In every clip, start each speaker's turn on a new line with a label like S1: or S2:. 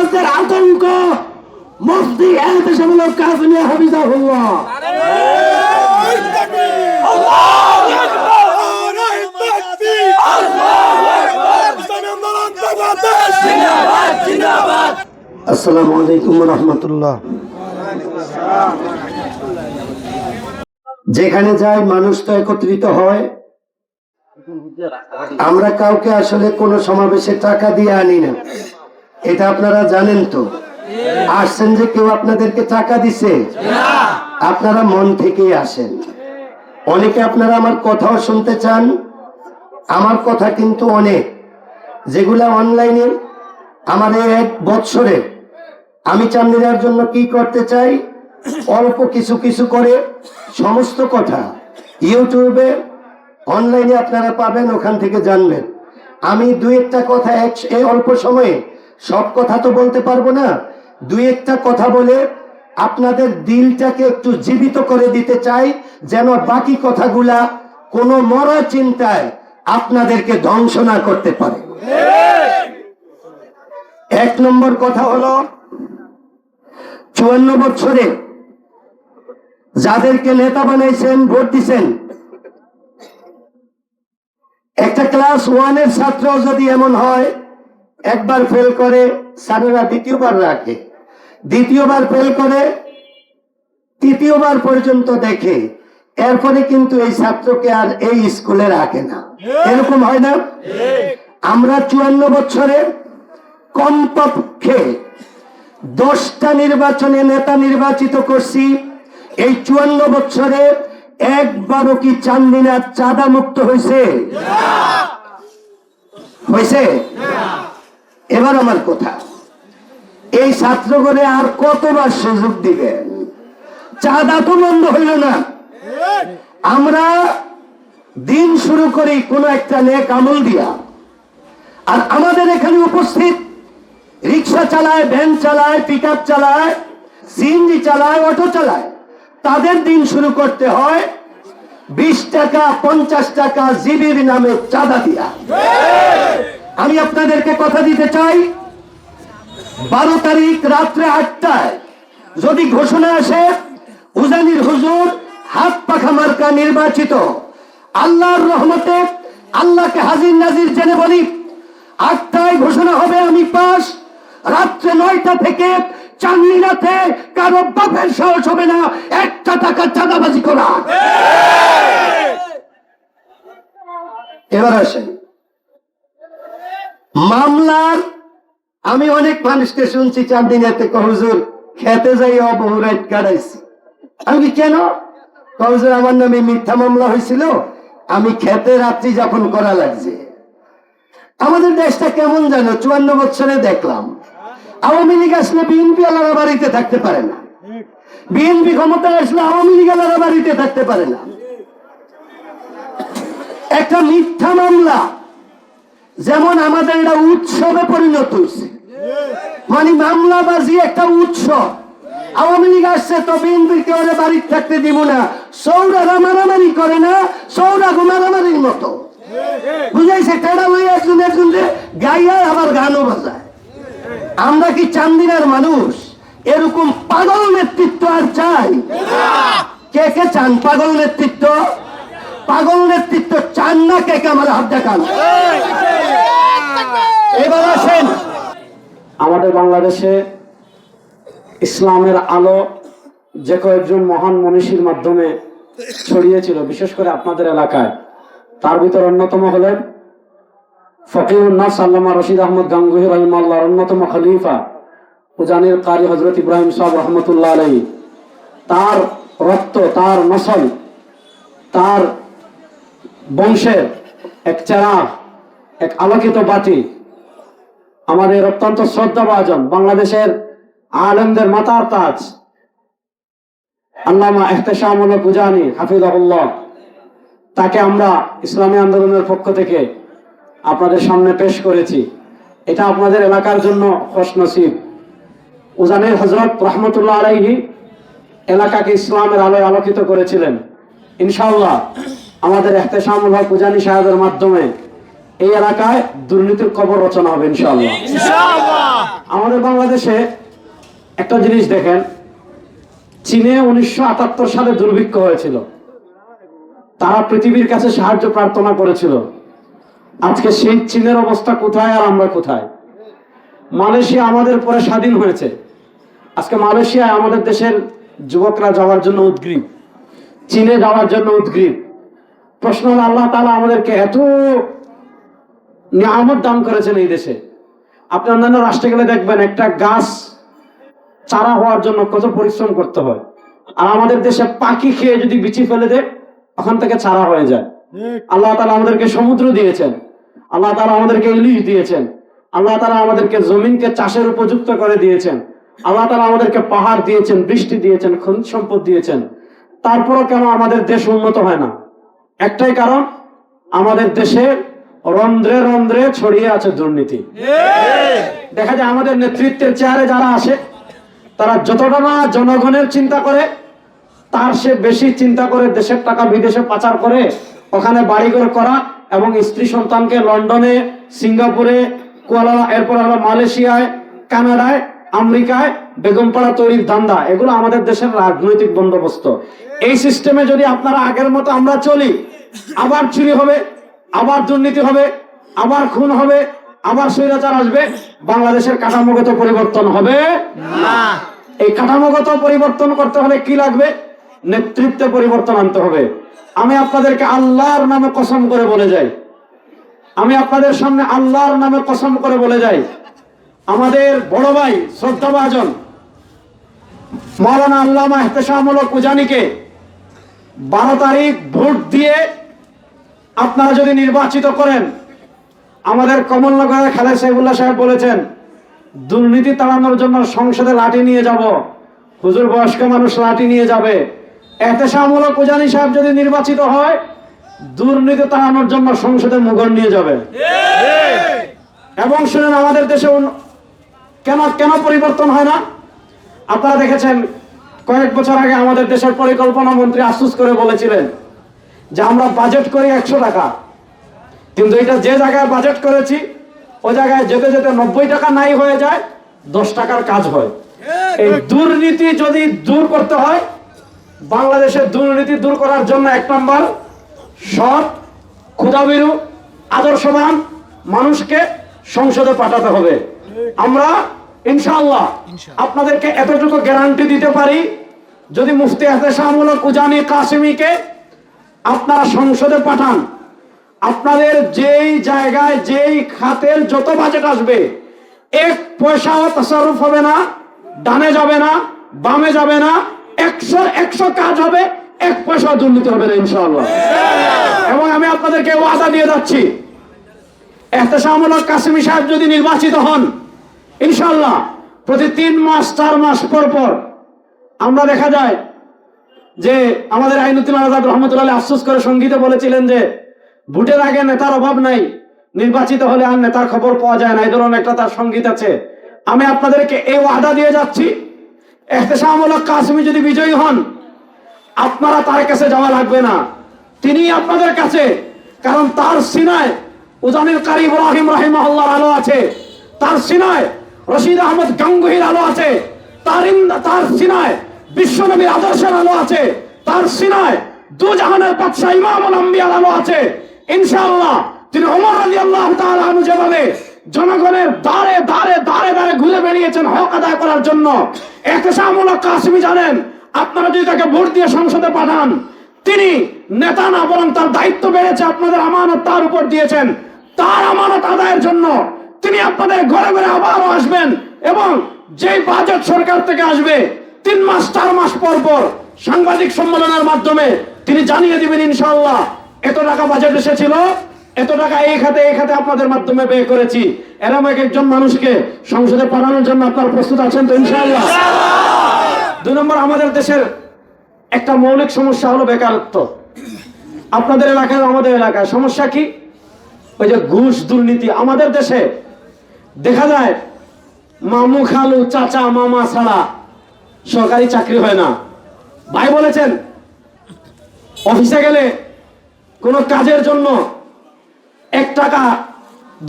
S1: চাঁদাবাজদের আতঙ্ক মুফতি এহতেশামূলক কাজী হাফিজাহুল্লাহ। আসসালামু আলাইকুম ওয়া রাহমাতুল্লাহ। যেখানে যাই মানুষ তো একত্রিত হয়। আমরা কাউকে আসলে কোনো সমাবেশে টাকা দিয়ে আনি না, এটা আপনারা জানেন। তো আসছেন যে কেউ আপনাদেরকে টাকা দিছে? আপনারা মন থেকেই আসেন। অনেকে আপনারা আমার কথাও শুনতে চান। আমার কথা কিন্তু অনেক, যেগুলা অনলাইনে আমার এই 1 বছরে আমি চান্দিনার জন্য কি করতে চাই, অল্প কিছু কিছু করে সমস্ত কথা ইউটিউবে অনলাইনে আপনারা পাবেন, ওখান থেকে জানবেন। আমি 2-1টা কথা এই অল্প সময়ে সব কথা তো বলতে পারবো না, 2-1টা কথা বলে আপনাদের দিলটাকে একটু জীবিত করে দিতে চাই, যেন বাকি কথাগুলা কোনো মরা চিন্তায় আপনাদেরকে ধ্বংস না করতে পারে। 1 নম্বর কথা হলো, 54 বছরে যাদেরকে নেতা বানাইছেন, ভোট দিচ্ছেন, একটা ক্লাস 1-এর ছাত্র যদি এমন হয় একবার ফেল করে স্যারেরা দ্বিতীয়বার রাখে, দ্বিতীয়বার ফেল করে তৃতীয়বার পর্যন্ত দেখে, এরপরে কিন্তু এই ছাত্রকে আর এই স্কুলে রাখে না। এরকম হয় না? আমরা 54 বছরে কমপক্ষে 10টা নির্বাচনে নেতা নির্বাচিত করছি। এই 54 বছরে একবারও কি চান্দিনা চাঁদা মুক্ত হয়েছে? হয়েছে? এবার আমার কথা, এই ছাত্রগণে আর কতবার সুযোগ দিবেন? চাঁদা তো বন্ধ হইল না। আমরা দিন শুরু করি কোন একটা নেক আমল দিয়া, আর আমাদের এখানে উপস্থিত রিক্সা চালায়, ভ্যান চালায়, পিকআপ চালায়, সিএনজি চালায়, অটো চালায়, তাদের দিন শুরু করতে হয় 20 টাকা 50 টাকা জিবির নামে চাঁদা দিয়া। আমি আপনাদেরকে কথা দিতে চাই, 12 তারিখ রাত্রে 8টায় যদি ঘোষণা আসে উজানির হুজুর হাত পাখা মার্কা নির্বাচিত, আল্লাহর রহমতে, আল্লাহকে হাজির নাজির জেনে বলি, 8টায় ঘোষণা হবে আমি পাস। রাত্রে 9টা থেকে চান্দিনাতে কারো বাপের সাহস হবে না 1টা টাকা চাঁদাবাজি করা। এবার আসেন মামলার। আমি অনেক মানুষকে শুনছি চান্দিনাতে, হুজুর খেতে যাই বহু রাত কাটাইছি। আমি কেন? হুজুর আমার নামে মিথ্যা মামলা হয়েছিল, আমি খেতে রাত্রি যখন করা লাগছে। আমাদের দেশটা কেমন জানো, 54 বছরে দেখলাম আওয়ামী লীগ আসলে বিএনপি আলাদা বাড়িতে থাকতে পারে না, বিএনপি ক্ষমতায় আসলে আওয়ামী লীগ আলাদা বাড়িতে থাকতে পারে না। একটা মিথ্যা মামলা যেমন আমাদের এটা উৎসবে পরিণত হয়েছে, মানে মামলাবাজি একটা উৎসব। আওয়ামী লীগ আসছে তো বিএনপিকে ওরা বাড়িতে থাকতে দিব না, সৌরারা মারামারি করে না, সৌরাগো মারামারির মতো, বুঝাইছে? টেড়া লইয়া একজন গাইয়া আবার গানও বাজায়। আমরা কি চান্দিনার মানুষ এরকম পাগল নেতৃত্ব আর চাই? কে কে চান পাগল নেতৃত্ব? পাগল নেতৃত্ব চান না কে কে? আমার হাত দেখান। এবার আসেন,
S2: আমাদের বাংলাদেশে ইসলামের আলো যে কয়েকজন মহান মনীষীর মাধ্যমে ছড়িয়েছিল, বিশেষ করে আপনাদের এলাকায়, তার ভিতর অন্যতম হলেন ফকিহুন নাস আল্লামা রশিদ আহমদ গাঙ্গুহি রাহিমাহুল্লাহর অন্যতম খলিফা উজানির কারি হযরত ইব্রাহিম সাহেব রহমতুল্লাহ আলাইহি। তার রক্ত, তার নসল, তার বংশের এক চেরাগ, এক আলোকিত বাতি, আমাদের অত্যন্ত শ্রদ্ধাভাজন বাংলাদেশের আলেমদের মাথার তাজ আল্লামা ইহতেশামুল উজানি হাফিজাহুল্লাহ, তাকে আমরা ইসলামী আন্দোলনের পক্ষ থেকে আপনাদের সামনে পেশ করেছি। এটা আপনাদের এলাকার জন্য খুশনসিব। উজানির হযরত রহমতুল্লাহ আলাইহি এলাকাকে ইসলামের আলোয় আলোকিত করেছিলেন। ইনশাআল্লাহ আমাদের ইহতেশামুল হক উজানি সাহেবের মাধ্যমে এই এলাকায় দুর্নীতির কবর রচনা হবে ইনশাআল্লাহ। আমাদের বাংলাদেশে একটা জিনিস দেখেন, চীনে 1978 সালে দুর্ভিক্ষ হয়েছিল, তারা পৃথিবীর কাছে সাহায্য প্রার্থনা করেছিল। আজকে সেই চীনের অবস্থা কোথায় আর আমরা কোথায়? মালয়েশিয়া আমাদের পরে স্বাধীন হয়েছে, আজকে মালয়েশিয়ায় আমাদের দেশের যুবকরা যাওয়ার জন্য উদ্গ্রীব, চীনে যাওয়ার জন্য উদ্গ্রীব। প্রশ্ন হলো, আল্লাহ তাআলা আমাদেরকে এত নিয়ামত দান করেছেন এই দেশে। আপনি অন্যান্য রাষ্ট্রে গেলে দেখবেন একটা গাছ চারা হওয়ার জন্য কত পরিশ্রম করতে হয়, আর আমাদের দেশে পাখি খেয়ে যদি বিচি ফেলে দেয় ওখান থেকে চারা হয়ে যায়। আল্লাহ তাআলা আমাদেরকে সমুদ্র দিয়েছেন, আল্লাহ তাআলা আমাদেরকে ইলিশ দিয়েছেন, আল্লাহ তাআলা আমাদেরকে জমিনকে চাষের উপযুক্ত করে দিয়েছেন, আল্লাহ তাআলা আমাদেরকে পাহাড় দিয়েছেন, বৃষ্টি দিয়েছেন, খনিজ সম্পদ দিয়েছেন। তারপরও কেন আমাদের দেশ উন্নত হয় না? একটাই কারণ, আমাদের দেশে রন্ধ্রে রন্ধ্রে ছড়িয়ে আছে দুর্নীতি। দেখা যায় আমাদের নেতৃত্বের চেয়ারে যারা আসে তারা যতটা না জনগণের চিন্তা করে তার সে বেশি চিন্তা করে দেশের টাকা বিদেশে পাচার করে ওখানে বাড়িঘর করা এবং স্ত্রী সন্তানকে লন্ডনে, সিঙ্গাপুরে, এরপর হলো মালয়েশিয়ায়, কানাডায়, আমেরিকায় বেগমপাড়া তৈরির ধান্দা। এগুলো আমাদের দেশের রাজনৈতিক বন্দোবস্ত। এই সিস্টেমে যদি আপনারা আগের মতো আমরা চলি, আবার চুরি হবে, আবার দুর্নীতি হবে, আবার খুন হবে, আবার স্বৈরাচার আসবে, বাংলাদেশের কাঠামোগত পরিবর্তন হবে না। এই কাঠামোগত পরিবর্তন করতে হলে কি লাগবে? নেতৃত্বে পরিবর্তন আনতে হবে। আমি আপনাদেরকে আল্লাহর নামে কসম করে বলে যাই, আমি আপনাদের সামনে আল্লাহর নামে কসম করে বলে যাই, আমাদের বড় ভাই শ্রদ্ধাভাজন মাওলানা আল্লামা ইহতেশামুল কুজানিকে 12 তারিখ ভোট দিয়ে আপনারা যদি নির্বাচিত করেন, আমাদের কমলনগরের খালেদ সাইফুল্লাহ সাহেব বলেছেন দুর্নীতি তাড়ানোর জন্য সংসদে লাঠি নিয়ে যাব, হুজুর বয়স্ক মানুষ লাঠি নিয়ে যাবে। ইহতেশামুল কুজানি সাহেব যদি নির্বাচিত হয়, দুর্নীতি তাড়ানোর জন্য সংসদে মুগর নিয়ে যাবে। এবং শুনেন, আমাদের দেশে কেন কেন পরিবর্তন হয় না? আপনারা দেখেছেন কয়েক বছর আগে আমাদের দেশের পরিকল্পনা মন্ত্রী আফসোস করে বলেছিলেন যে আমরা বাজেট করি 100 টাকা, কিন্তু এটা যে জায়গায় বাজেট করেছি ওই জায়গায় যেতে যেতে 90 টাকা নাই হয়ে যায়, 10 টাকার কাজ হয়। এই দুর্নীতি যদি দূর করতে হয়, বাংলাদেশের দুর্নীতি দূর করার জন্য 1 নম্বর সৎ, ক্ষুধাভীরু, আদর্শবান মানুষকে সংসদে পাঠাতে হবে। আমরা ইনশাআল্লাহ আপনাদেরকে এতটুকু গ্যারান্টি দিতে পারি, যদি মুফতি ইহতেশামুল কুজানি কাসেমীকে আপনারা সংসদে পাঠান, আপনাদের যেই জায়গায় যেই খাতের যত বাজেট আসবে 1 পয়সাও তাসাররুফ হবে না, ডানে যাবে না, বামে যাবে না, 100 কাজ হবে, 1 পয়সা দুর্নীতি হবে না ইনশাআল্লাহ। এবং আমি আপনাদেরকে ওয়াদা দিয়ে যাচ্ছি, ইহতেশামুল কাসেমী সাহেব যদি নির্বাচিত হন, ইনশাআল্লাহ প্রতি 3 মাস 4 মাস পর পর আমরা দেখা যায় যে আমাদের আইনুদ্দিন আজাদ রহমতুল্লাহ আফসোস করে সঙ্গীতে বলেছিলেন যে ভোটের আগে নেতার অভাব নাই, নির্বাচিত হলে আর নেতার খবর পাওয়া যায় না, এই ধরনের একটা তার সঙ্গীত আছে। আমি আপনাদেরকে এই ওয়াদা দিয়ে যাচ্ছি, ইহতেশামুল কাসেমী যদি বিজয়ী হন, আপনারা তার কাছে যাওয়া লাগবে না, তিনি আপনাদের কাছে, কারণ তার সিনায় উজানিল কারি ইব্রাহিম রাহিমাহুল্লাহর আলো আছে, তার সিনায় রশিদ আহমদ গাঙ্গুহির আলো আছে, তার সিনায় বিশ্বনবীর আদর্শের আলো আছে, তার সিনায় দুজাহানের বাদশা ইমামুল আম্বিয়ার আলো আছে। ইনশাআল্লাহ তিনি ওমর রাদিয়াল্লাহু তাআলা আনহু যেভাবে জনগণের দ্বারে দ্বারে দ্বারে দ্বারে ঘুরে বেরিয়েছেন হক আদায় করার জন্য, ইহতেশামুল কাসেমী জানেন আপনারা যদি তাকে ভোট দিয়ে সংসদে পাঠান, তিনি নেতা না বরং তার দায়িত্ব বেড়েছে, আপনাদের আমানত তার উপর দিয়েছেন, তার আমানত আদায়ের জন্য তিনি আপনাদের ঘরে ঘরে আবারও আসবেন এবং যেই বাজেট সরকার থেকে আসবে 3 মাস 4 মাস পর পর সাংবাদিক সম্মেলনের মাধ্যমে তিনি জানিয়ে দিবেন ইনশাআল্লাহ এত টাকা বাজেট এসেছিল, এত টাকা এই খাতে আপনাদের মাধ্যমে ব্যয় করেছি। এরকম একজন মানুষকে সংসদে পাঠানোর জন্য আপনারা প্রস্তুত আছেন তো ইনশাআল্লাহ? 2 নম্বর, আমাদের দেশের একটা মৌলিক সমস্যা হলো বেকারত্ব। আপনাদের এলাকায় আমাদের এলাকায় সমস্যা কি? ওই যে ঘুষ দুর্নীতি। আমাদের দেশে দেখা যায় মামু খালু চাচা মামা ছাড়া সরকারি চাকরি হয় না। ভাই বলেছেন অফিসে গেলে কোনো কাজের জন্য 1 টাকা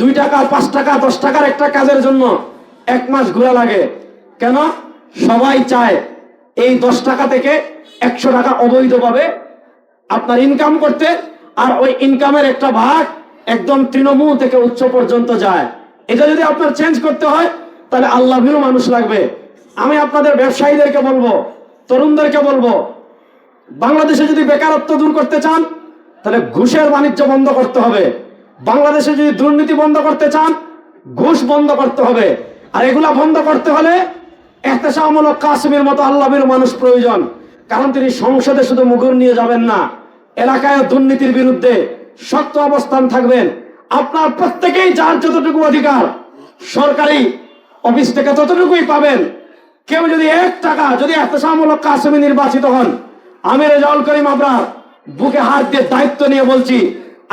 S2: 2 টাকা 5 টাকা 10 টাকার একটা কাজের জন্য 1 মাস ঘোরা লাগে। কেন? সবাই চায় এই 10 টাকা থেকে 100 টাকা অবৈধভাবে আপনার ইনকাম করতে, আর ওই ইনকামের একটা ভাগ একদম তৃণমূল থেকে উচ্চ পর্যন্ত যায়। এটা যদি আপনার চেঞ্জ করতে হয় তাহলে আল্লাহ ভীরু মানুষ লাগবে। আমি আপনাদের ব্যবসায়ীদেরকে বলবো, তরুণদেরকে বলবো, বাংলাদেশে যদি বেকারত্ব দূর করতে চান তাহলে ঘুষের বাণিজ্য বন্ধ করতে হবে। বাংলাদেশে যদি দুর্নীতি বন্ধ করতে চান ঘুষ বন্ধ করতে হবে। আর এগুলা বন্ধ করতে হলে এহতেশামূলক কাসিমের মতো আল্লাহর মানুষ প্রয়োজন। কারণ তিনি সংসদে শুধু মুগুর নিয়ে যাবেন না, এলাকায় দুর্নীতির বিরুদ্ধে শক্ত অবস্থান থাকবেন। আপনার প্রত্যেকেই যার যতটুকু অধিকার সরকারি অফিস থেকে ততটুকুই পাবেন। কেউ যদি 1 টাকা যদি এহতেশামূলক কাসিমে নির্বাচিত হন, আমি রেজাউল করিম আবরার বুকে হাত দিয়ে দায়িত্ব নিয়ে বলছি,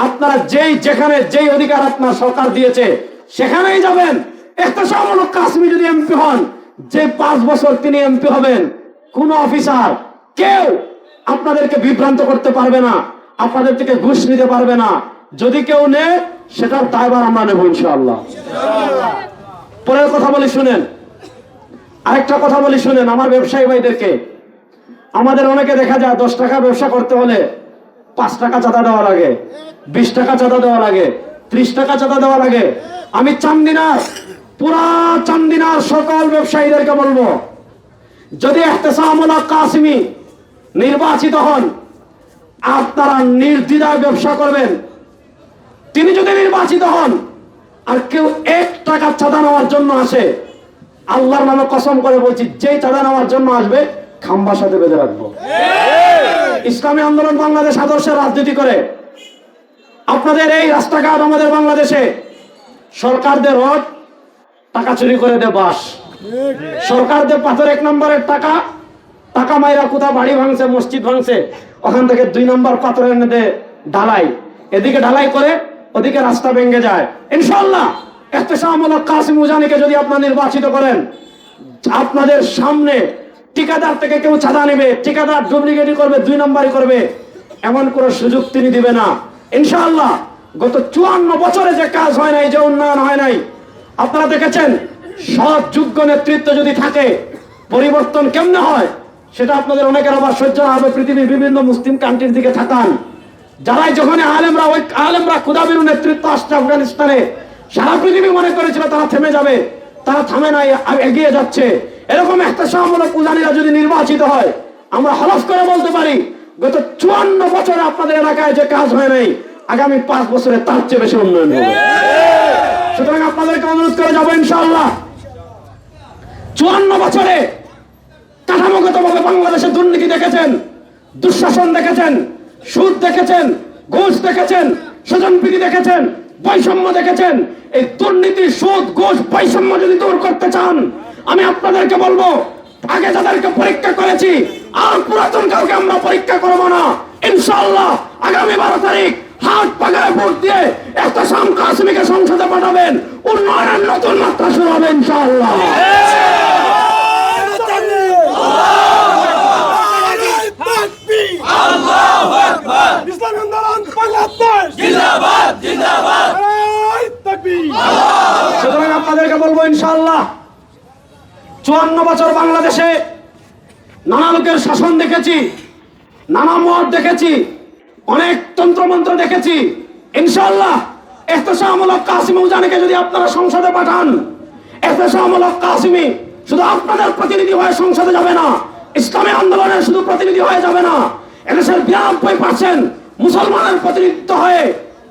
S2: আপনারা যেখানে যেই অধিকার আপনার সরকার দিয়েছে সেখানেই যাবেন। এহতেশামূলক কাসিমি যদি এমপি হন, যে 5 বছর তিনি এমপি হবেন, কোন অফিসার কেউ আপনাদেরকে বিভ্রান্ত করতে পারবে না, আপনাদের থেকে ঘুষ নিতে পারবে না। যদি কেউ নেয় সেটার দায়ভার আমরা নেব ইনশাআল্লাহ। পরের কথা বলি শুনেন, আরেকটা কথা বলি শুনেন আমার ব্যবসায়ী ভাইদেরকে। আমাদের অনেকে দেখা যায় 10 টাকা ব্যবসা করতে হলে 5 টাকা চাঁদা দেওয়া লাগে, 20 টাকা চাঁদা দেওয়া লাগে, 30 টাকা চাঁদা দেওয়া লাগে। আমি চান্দিনার পুরা চান্দিনার সকল ব্যবসায়ীদেরকে বলবো, যদি এহতেশামূলক কাসিমি নির্বাচিত হন আপনারা নির্দ্বিধায় ব্যবসা করবেন। তিনি যদি নির্বাচিত হন আর কেউ 1 টাকা চাঁদা নেওয়ার জন্য আসে, আল্লাহর নামে কসম করে বলছি, যেই চাঁদা নেওয়ার জন্য আসবে খাম্বার সাথে বেঁধে রাখবো। ইসলামী আন্দোলন বাংলাদেশ আদর্শের রাজনীতি করে আপনাদের এই রাস্তাঘাট আমাদের বাংলাদেশে সরকারদের রড টাকা চুরি করে দে বাস, সরকারদের পাথর 1 নম্বরের টাকা মাইরা কোথাও বাড়ি ভাঙছে, মসজিদ ভাঙছে, ওখান থেকে 2 নম্বর পাথরের মধ্যে ঢালাই, এদিকে ঢালাই করে ওদিকে রাস্তা ভেঙে যায়। ইনশাআল্লাহ এহতেশামূলক কাসিম উজানিকে যদি আপনারা নির্বাচিত করেন, আপনাদের সামনে ঠিকাদার থেকে কেউ চাঁদা নেবে, ঠিকাদার ডুপ্লিকেটই করবে, 2 নম্বরই করবে, এমন কোন সুযোগ তিনি দিবে না ইনশাআল্লাহ। গত 54 বছরে যে কাজ হয় নাই, যে উন্নয়ন হয় নাই, আপনারা দেখেছেন। সৎ যোগ্য নেতৃত্ব যদি থাকে পরিবর্তন কেমনে হয় সেটা আপনাদের অনেকের আবার সহ্য না হবে। পৃথিবীর বিভিন্ন মুসলিম কান্ট্রির দিকে তাকান, যারাই যখন আলেমরা খুদাবির নেতৃত্ব আসছে আফগানিস্তানে, সারা পৃথিবী মনে করেছিল তারা থেমে যাবে, তারা থামে নাই, এগিয়ে যাচ্ছে। এরকম এহতেশামূলক উজানিরা যদি নির্বাচিত হয়, আমরা হলফ করে বলতে পারি গত 54 বছরে আপনাদের এলাকায় যে কাজ হয় নাই, আগামী 5 বছরে তার চেয়ে বেশি উন্নয়ন হবে। সুতরাং আপনাদেরকে অনুরোধ করে যাবো ইনশাআল্লাহ। 54 বছরে কাঠামোগতভাবে বাংলাদেশে দুর্নীতি দেখেছেন, দুঃশাসন দেখেছেন, সুদ দেখেছেন, ঘুষ দেখেছেন, স্বজনপ্রীতি দেখেছেন, বৈষম্য দেখেছেন। এই দুর্নীতি, সুদ, ঘুষ, বৈষম্য যদি দূর করতে চান, আমি আপনাদেরকে বলবো, আগে যাদেরকে পরীক্ষা করেছি আর পুরাতন কাউকে আমরা পরীক্ষা করবো না ইনশাআল্লাহ। আগামী 12 তারিখ হাত পাগায় ভোট দিয়ে এহতেশাম কাসিমিকে সংসদে পাঠাবেন, উন্নয়নের নতুন মাত্রা শুরু হবে ইনশাআল্লাহ।
S3: ইসলামী আন্দোলন বাংলাদেশ
S4: জিন্দাবাদ জিন্দাবাদ।
S3: তাকবীর।
S2: সুতরাং আপনাদেরকে বলবো ইনশাআল্লাহ, 54 বছর বাংলাদেশে নানা লোকের শাসন দেখেছি, নানা মত দেখেছি, অনেক তন্ত্রমন্ত্র দেখেছি। ইনশাআল্লাহ এহতেশামূলক কাসিমি উজানিকে যদি আপনারা সংসদে পাঠান, এহতেশামূলক কাসিমি শুধু আপনাদের প্রতিনিধি হয়ে সংসদে যাবে না, ইসলামী আন্দোলনের শুধু প্রতিনিধি হয়ে যাবে না, এদেশের 92% মুসলমানের প্রতিনিধিত্ব হয়ে,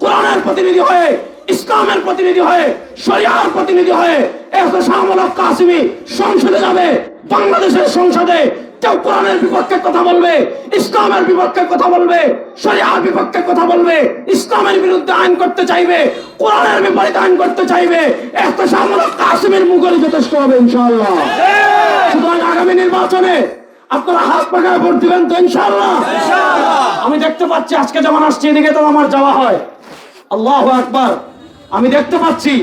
S2: কোরআনের প্রতিনিধি হয়ে, ইসলামের প্রতিনিধি হয়ে, শরিয়ার প্রতিনিধি হয়ে এহতেশামূলক কাসিমি সংসদে যাবে। বাংলাদেশের সংসদে কেউ কোরআনের বিপক্ষে কথা বলবে, ইসলামের বিপক্ষে কথা বলবে, শরিয়ার বিপক্ষে কথা বলবে, ইসলামের বিরুদ্ধে আইন করতে চাইবে, কোরআনের বিপরীতে আইন করতে চাইবে, এহতেশামূলক কাসিমের মুখেই যথেষ্ট হবে ইনশাআল্লাহ। সুতরাং আগামী নির্বাচনে আপনারা হাত পাখায় ভোট দিবেন তো ইনশাআল্লাহ। আমি দেখতে পাচ্ছি আজকে যেমন আসছে এদিকে তো আমার যাওয়া হয়, আল্লাহু আকবার। আমি দেখতে পাচ্ছি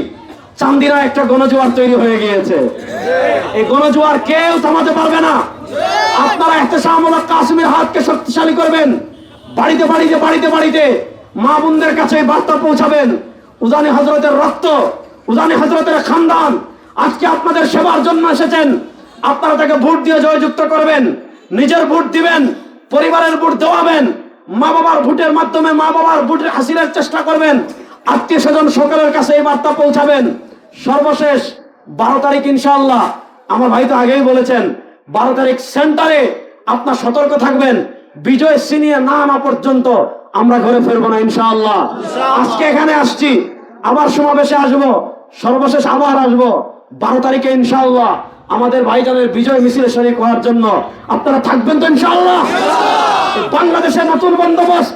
S2: চান্দিনা একটা গণজোয়ার তৈরি হয়ে গিয়েছে। এই গণজোয়ার কেউ থামাতে পারবে না। আপনারা এহতেশামূলক কাসিমের হাতকে শক্তিশালী করবেন, বাড়িতে বাড়িতে বাড়িতে বাড়িতে মা বোনদের কাছে বার্তা পৌঁছাবেন, উজানি হযরতের রক্ত, উজানি হযরতের খানদান আজকে আপনাদের সেবার জন্য এসেছেন। আপনারা তাকে ভোট দিয়ে জয়যুক্ত করবেন, নিজের ভোট দিবেন, পরিবারের ভোট দেওয়াবেন, মা বাবার ভোটের মাধ্যমে মা বাবার ভোটের হাসিলের চেষ্টা করবেন, আত্মীয় স্বজন সকলের কাছে এই বার্তা পৌঁছাবেন। সর্বশেষ 12 তারিখ ইনশাআল্লাহ, আমার ভাই তো আগেই বলেছেন, 12 তারিখ সেন্টারে আপনার সতর্ক থাকবেন। বিজয় ছিনিয়ে না আনা পর্যন্ত আমরা ঘরে ফিরবো না ইনশাআল্লাহ। আজকে এখানে আসছি, আবার সমাবেশে আসবো, সর্বশেষ আবার আসবো 12 তারিখে ইনশাআল্লাহ আমাদের ভাইজানের বিজয় মিছিলে শরীক হওয়ার জন্য। আপনারা থাকবেন তো ইনশাআল্লাহ? বাংলাদেশের নতুন বন্দোবস্ত,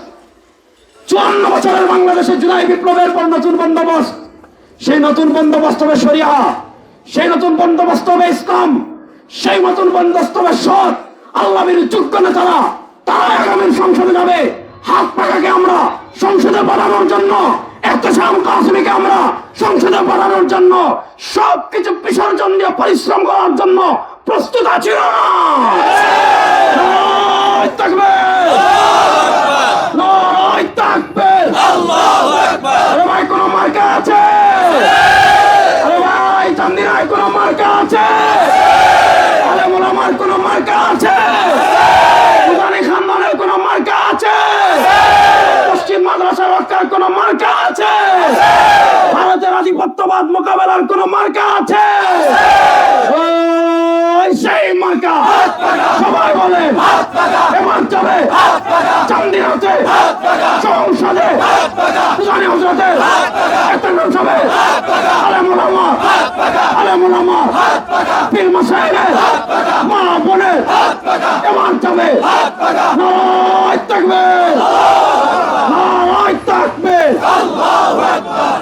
S2: 54 বছরের বাংলাদেশের জুলাই বিপ্লবের পর নতুন বন্দোবস্ত, সেই নতুন বন্দোবস্ত হবে শরিয়া, সেই নতুন বন্দোবস্ত হবে ইসলাম, সেই নতুন বন্দোবস্ত হবে সৎ আল্লাহ যোগ্য নেতারা, তারা আগামী সংসদে যাবে। হাত পাকাকে আমরা সংসদে বাড়ানোর জন্য, এহতেশাম কাসেমীকে আমরা সংসদে বাড়ানোর জন্য, সবকিছু বিসর্জন দিয়ে পরিশ্রম করার জন্য প্রস্তুত আছি না? নারায়ে তাকবীর, নারায়ে তাকবীর,
S4: আল্লাহু আকবার।
S2: আরে ভাই কোন মার্কা আছে? আরে ভাই চান্দিনায় কোন মার্কা আছে? আরে মোলামার কোন মার্কা আছে? উজানি খানদানের কোন মার্কা আছে? পশ্চিম মাদ্রাসা রক্ষার কোন মার্কা আছে? ভারতের আধিপত্যবাদ মোকাবেলার কোন মার্কা আছে? ওই সেই মার্কা। সবাই বলে এবার যাবে চান্দিনাতে সংসদে উজানি হযরতের একটা সবে আলেম ওলামা, আলেম ওলামা, পীর মাশায়েখের, মা বোনের এবার যাবে। নারায়ে তাকবীর, নারায়ে তাকবীর,
S4: আল্লাহু আকবার।